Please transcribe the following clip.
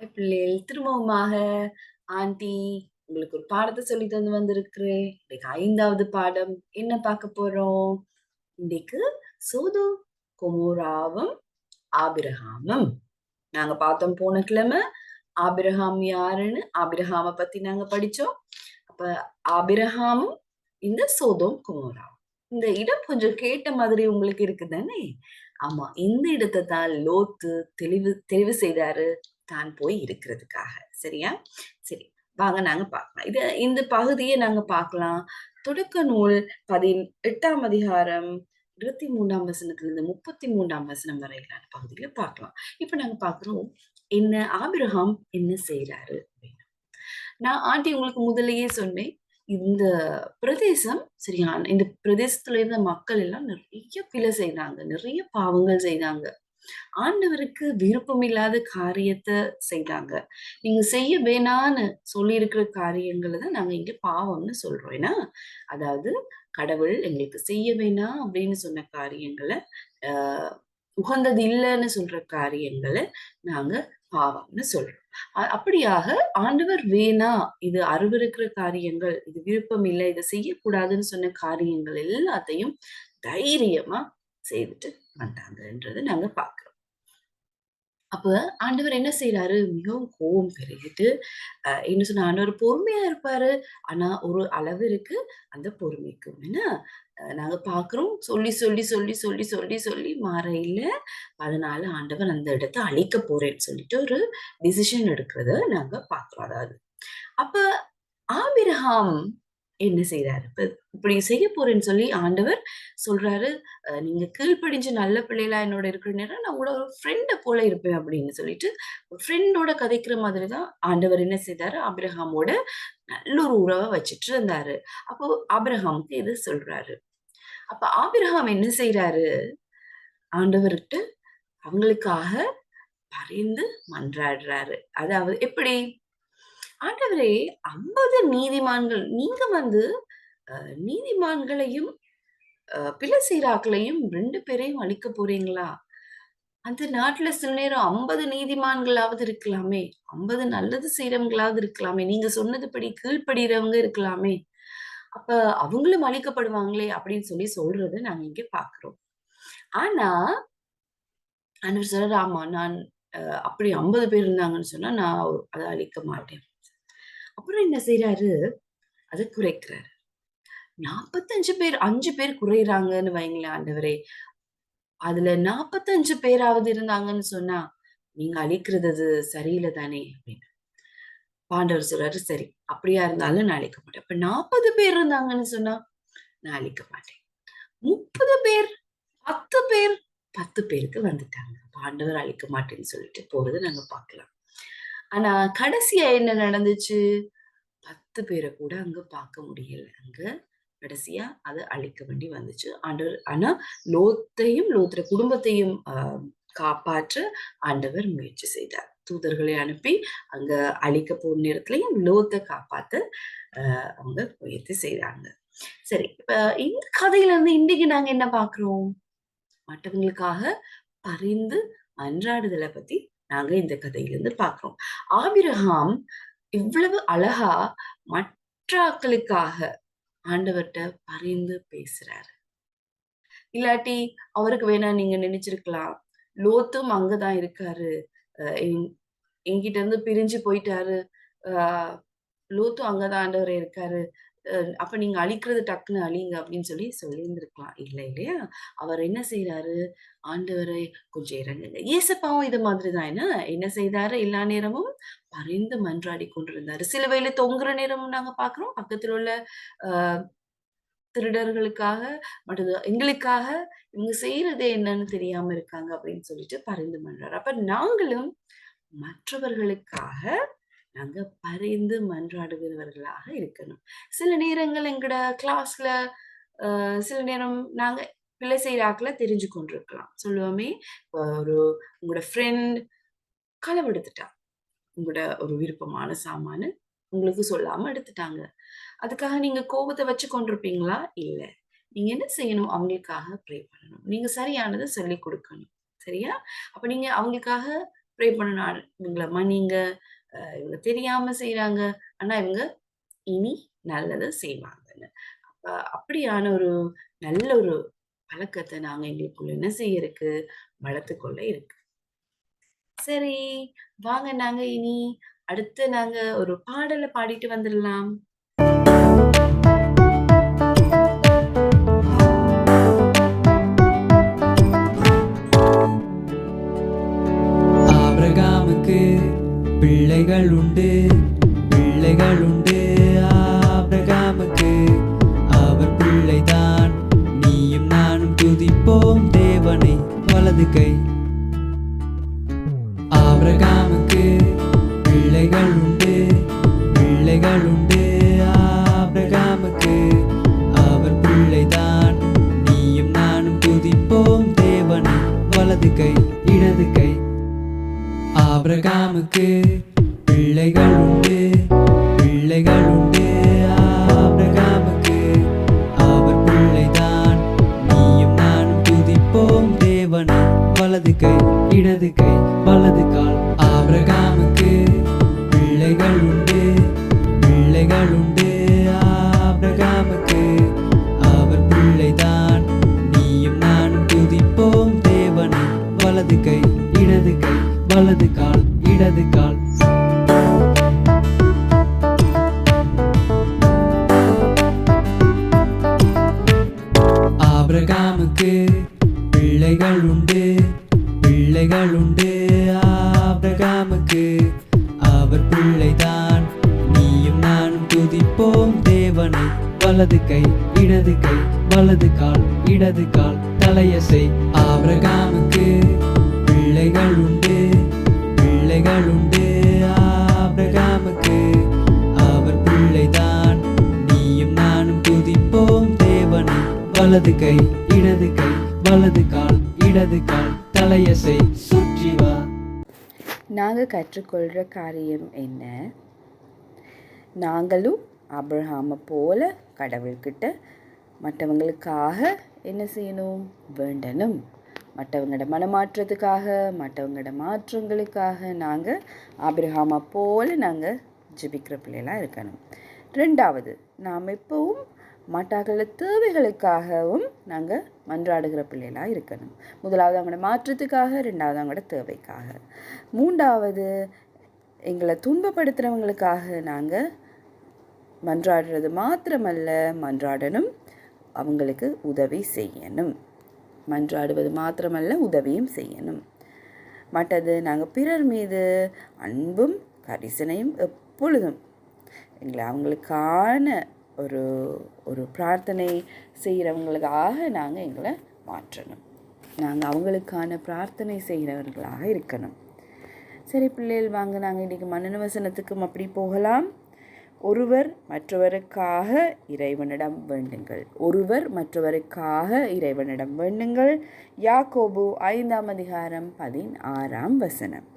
பிள்ளைகள் திரும்பவுமாக ஆண்டி உங்களுக்கு ஒரு பாடத்தை சொல்லி தந்து வந்திருக்கிறேன். இன்னைக்கு 5வது பாடம். என்ன பார்க்க போறோம்? இன்னைக்கு சோதோம் கொமோராவும் ஆபிரகாமும். நாங்க பார்த்தோம் போன கிழமை ஆபிரகாம் யாருன்னு ஆபிரகாம பத்தி நாங்க படிச்சோம். அப்ப ஆபிரகாமும் இந்த சோதோம் கொமோராவும். இந்த இடம் கொஞ்சம் கேட்ட மாதிரி உங்களுக்கு இருக்குதானே? ஆமா, இந்த இடத்தை தான் லோத்து தெரிவு செய்தாரு தான் போய் இருக்கிறதுக்காக. சரியா? சரி, வாங்க நாங்க பார்க்கலாம். இந்த பகுதியை நாங்க பார்க்கலாம். தொடக்க நூல் 18ஆம் அதிகாரம் 23ஆம் வசனத்திலிருந்து 33ஆம் வசனம் வரையிலான பகுதியில பார்க்கலாம். இப்ப நாங்க பார்க்கிறோம், என்ன ஆபிரகாம் என்ன செய்றாரு அப்படின்னு. நான் ஆண்டி உங்களுக்கு முதல்லயே சொன்னேன், இந்த பிரதேசம் சரியான இந்த பிரதேசத்துல இருந்த மக்கள் எல்லாம் நிறைய பிழை செய்தாங்க. நிறைய பாவங்கள் செய்தாங்க. ஆண்டவருக்கு விருப்பமில்லாத காரியத்த செய்தாங்க. நீங்க செய்ய வேணான்னு சொல்லியிருக்கிற காரியங்கள தான் நாங்க இங்க பாவம்னு சொல்றோம். ஏன்னா, அதாவது கடவுள் எங்களுக்கு செய்ய வேணாம் அப்படின்னு சொன்ன காரியங்கள, அ உகந்தது இல்லன்னு சொல்ற காரியங்கள நாங்க பாவம்னு சொல்றோம். அப்படியாக ஆண்டவர் வேணாம், இது அருவருக்கிற காரியங்கள், இது விருப்பம் இல்ல, இத செய்யக்கூடாதுன்னு சொன்ன காரியங்கள் எல்லாத்தையும் தைரியமா செய்துட்டு வந்தாங்கன்றத நாங்க பார்க்கிறோம். அப்ப ஆண்டவர் என்ன செய்றாரு? மிகவும் கோவம் பெருகிட்டு, என்ன சொன்னா ஆண்டவர் பொறுமையா இருப்பாரு. ஆனா ஒரு அளவு இருக்கு அந்த பொறுமைக்கும். என்ன? நாங்க பார்க்கிறோம். சொல்லி மாற இல்ல. அதனால ஆண்டவர் அந்த இடத்த அழிக்க போறேன்னு சொல்லிட்டு ஒரு டிசிஷன் எடுக்கிறத நாங்க பார்க்கிறோம். அதாவது அப்ப ஆபிரகாம் என்ன செய்றாரு? இப்ப இப்படி செய்ய போறேன்னு சொல்லி ஆண்டவர் சொல்றாரு, நீங்க கீழ்ப்படிஞ்சு நல்ல பிள்ளைகளா என்னோட இருக்கிற நேரம், நான் உங்களோட ஒரு ஃப்ரெண்ட போல இருப்பேன்" அப்படின்னு சொல்லிட்டு, ஃப்ரெண்டோட கதைக்கிற மாதிரி தான் ஆண்டவர் என்ன செய்தாரு, ஆபிரகாமோட நல்ல ஒரு உறவ வச்சுட்டு இருந்தாரு. அப்போ ஆபிரகாமுக்கு இத சொல்றாரு. அப்ப ஆபிரகாம் என்ன செய்றாரு, ஆண்டவர்ட்ட அவங்களுக்காக பரிந்து மன்றாடுறாரு. அதாவது எப்படி? ஆண்டவரே, 50 நீதிமான்கள் நீங்க வந்து அ நீதிமான்களையும், பிழை செய்ற ஆக்களையும் 2 பேரையும் அழிக்க போறீங்களா? அந்த நாட்டுல சில நேரம் 50 நீதிமான்களாவது இருக்கலாமே! 50 நல்லது செய்றவங்களாவது இருக்கலாமே! நீங்க சொன்னதுபடி கீழ்ப்படிறவங்க இருக்கலாமே! அப்ப அவங்களும் அழிக்கப்படுவாங்களே! அப்படின்னு சொல்லி சொல்றத நாங்க இங்க பார்க்கிறோம். ஆனா, ஆண்டவர் சொல்றாரு, ஆமா நான் அப்படி 50 பேர் இருந்தாங்கன்னு சொன்னா, நான் அத அழிக்க மாட்டேன். அப்புறம் என்ன செய்றாரு? அத குறைக்கிறாரு. 45 பேர் 5 பேர் குறையிறாங்கன்னு வைங்களேன் ஆண்டவரே. அதுல 45 பேராவது இருந்தாங்கன்னு சொன்னா, நீங்க அழிக்கிறது அது சரியில்ல தானே அப்படின்னு. ஆண்டவர் சொல்றாரு, சரி அப்படியா இருந்தாலும் நான் அழிக்க மாட்டேன். அப்ப 40 பேர் இருந்தாங்கன்னு சொன்னா, நான் அழிக்க மாட்டேன். 30 பேர், 10 பேர், 10 பேருக்கு வந்துட்டாங்க. அப்ப ஆண்டவர் அழிக்க மாட்டேன்னு சொல்லிட்டு போறத நாங்க பார்க்கலாம். ஆனா கடைசியா என்ன நடந்துச்சு? 10 பேர கூட அங்க பார்க்க முடியல. அங்க கடைசியா அத அழிக்க வேண்டி வந்துச்சு. ஆண்டவர் ஆனா லோத்துடைய குடும்பத்தையும் காப்பாற்ற ஆண்டவர் முயற்சி செய்தார். தூதர்களை அனுப்பி அங்க அழிக்க போன நேரத்திலயும் லோத்த காப்பாத்த அவங்க முயற்சி செய்றாங்க. சரி, இப்ப இந்த கதையில இருந்து இன்னைக்கு நாங்க என்ன பார்க்கிறோம்? மற்றவங்களுக்காக பரிந்து மன்றாடுதல பத்தி நாங்க இந்த கதையிலிருந்து பார்க்கிறோம். ஆபிரகாம் இவ்வளவு அழகா மற்ற ஆட்களுக்காக ஆண்டவர்ட்ட பரிந்து பேசுறாரு. இல்லாட்டி அவருக்கு வேணா நீங்க நினைச்சிருக்கலாம். லோத்தும் அங்க தான் இருக்காரு. அ என் என்கிட்ட இருந்து பிரிஞ்சு போயிட்டாரு. ஆ லோத்தும் அங்க தான் ஆண்டவரே இருக்காரு. அப்ப நீங்க அழிக்கிறது டக்குன்னு அழிங்க அப்படின்னு சொல்லி சொல்லியிருந்திருக்கலாம். இல்ல இல்லையா? அவர் என்ன செய்றாரு? ஆண்டவரே கொஞ்சம் இறங்குங்க. ஏசப்பாவும் இது மாதிரி தான் என்ன செய்தாரு? எல்லா நேரமும் பரிந்து மன்றாடிக் கொண்டிருந்தாரு. சிலுவையில தொங்குற நேரமும் நாங்க பார்க்கிறோம். பக்கத்துல உள்ள அ திருடர்களுக்காக, மற்றது எங்களுக்காக இவங்க செய்றதே என்னன்னு தெரியாம இருக்காங்க அப்படின்னு சொல்லிட்டு பரிந்து மன்றாடுறார். அப்ப நாங்களும் மற்றவர்களுக்காக நாங்க பரிந்து மன்றாடுகிறவர்களாக இருக்கணும். சில நேரங்கள் எங்கட கிளாஸ்ல சில நேரம் நாங்க பிழை செய்ற ஆட்கள தெரிஞ்சு கொண்டிருக்கலாம். சொல்லுவோமே, ஒரு உங்களோட ஃப்ரெண்ட் களவெடுத்துட்டா. உங்களோட ஒரு விருப்பமான சாமானு உங்களுக்கு சொல்லாம எடுத்துட்டாங்க. அதுக்காக நீங்க கோபத்த வச்சு கொண்டிருப்பீங்களா? இல்ல. நீங்க என்ன செய்யணும்? அவங்களுக்காக ப்ரே பண்ணணும். நீங்க சரியானத சொல்லிக் குடுக்கணும். சரியா? அப்ப நீங்க அவங்களுக்காக ப்ரே பண்ணணும். இவங்கள மன்னிங்க. இவங்க தெரியாம செய்றாங்க. ஆனா இவங்க இனி நல்லத செய்வாங்கன்னு. அப்படியான ஒரு நல்ல ஒரு பழக்கத்த நாங்க எங்களுக்குள்ள என்ன செய்ய இருக்கு? வளர்த்துக்கொள்ள இருக்கு. சரி, வாங்க நாங்க இனி அடுத்து நாங்க ஒரு பாடல பாடிட்டு வந்துடலாம். ஆபிரகாமுக்கு பிள்ளைகள் உண்டு, பிள்ளைகள் உண்டு. ஆபிரகாமுக்கு அவர் பிள்ளைதான். நீயும் நானும் துதிப்போம் தேவனை வலது கை. ஆபிரகாமுக்கு பிள்ளைகள் உண்டு, பிள்ளைகள் உண்டு. ஆபிரகாமுக்கு அவர் பிள்ளைதான். நீயும் நானும் துதிப்போம் தேவனை வலது கை இடது கை. ஆபிரகாமுக்கு பிள்ளைகள் உண்டு, பிள்ளைகள் உண்டு. ஆபிரகாமுக்கு அவர் பிள்ளைதான். நீயும் நானும் துதிப்போம் தேவனை வலது கை இடது கை வலது கால். ஆபிரகாமுக்கு பிள்ளைகள் உண்டு, பிள்ளைகள் உண்டு. ஆபிரகாமுக்கு அவர் பிள்ளைதான். நீயும் நானும் துதிப்போம் தேவனை வலது கை இடது கை வலது கால் இடது கால். ஆபிரகாமுக்கு பிள்ளைகள் உண்டு, பிள்ளைகள் உண்டு. ஆபிரகாமுக்கு அவர் பிள்ளைதான். நீயும் நானும் துதிப்போம் தேவனை வலது கை இடது கை வலது கால் இடது கால் தலையசை. ஆபிரகாமுக்கு பிள்ளைகள் உண்டு, பிள்ளைகள் உண்டு. ஆபிரகாமுக்கு அவர் பிள்ளைதான். நீயும் நானும் துதிப்போம் தேவனை வலது கை இடது கை வலது கால் இடது கால் தலையசை. சுற்றி வா. நாங்க கற்றுக்கொள்ற காரியம் என்ன? நாங்களும் ஆபிரகாமை போல கடவுள்கிட்ட மற்றவங்களுக்காக என்ன செய்யணும்? வேண்டணும். மற்றவங்களோட மனமாற்றத்துக்காக, மற்றவங்களோட மாற்றங்களுக்காக நாங்கள் ஆபிரகாமை போல நாங்கள் ஜெபிக்கிற பிள்ளைகளாக இருக்கணும். ரெண்டாவது, நாம் எப்பவும் மற்றவங்களோட தேவைகளுக்காகவும் நாங்கள் மன்றாடுகிற பிள்ளைகளாக இருக்கணும். முதலாவது அவங்களோட மாற்றத்துக்காக, ரெண்டாவது அவங்களோட தேவைக்காக. மூன்றாவது, எங்களை துன்பப்படுத்துகிறவங்களுக்காக நாங்கள் மன்றாடுறது மாத்திரமல்ல, மன்றாடணும், அவங்களுக்கு உதவி செய்யணும். மன்றாடுவது மாத்திரமல்ல, உதவியும் செய்யணும். மற்றது நாங்கள் பிறர் மீது அன்பும் கரிசனையும் எப்பொழுதும் எங்களை அவங்களுக்கான ஒரு ஒரு பிரார்த்தனை செய்கிறவங்களுக்காக நாங்கள் எங்களை மாற்றணும். நாங்கள் அவங்களுக்கான பிரார்த்தனை செய்கிறவர்களாக இருக்கணும். சரி பிள்ளைகள், வாங்க நாங்கள் இன்றைக்கி மனன வசனத்துக்கும் அப்படி போகலாம். ஒருவர் மற்றவருக்காக இறைவனிடம் வேண்டுங்கள். ஒருவர் மற்றவருக்காக இறைவனிடம் வேண்டுங்கள். யாக்கோபு 5 அதிகாரம் 16 வசனம்.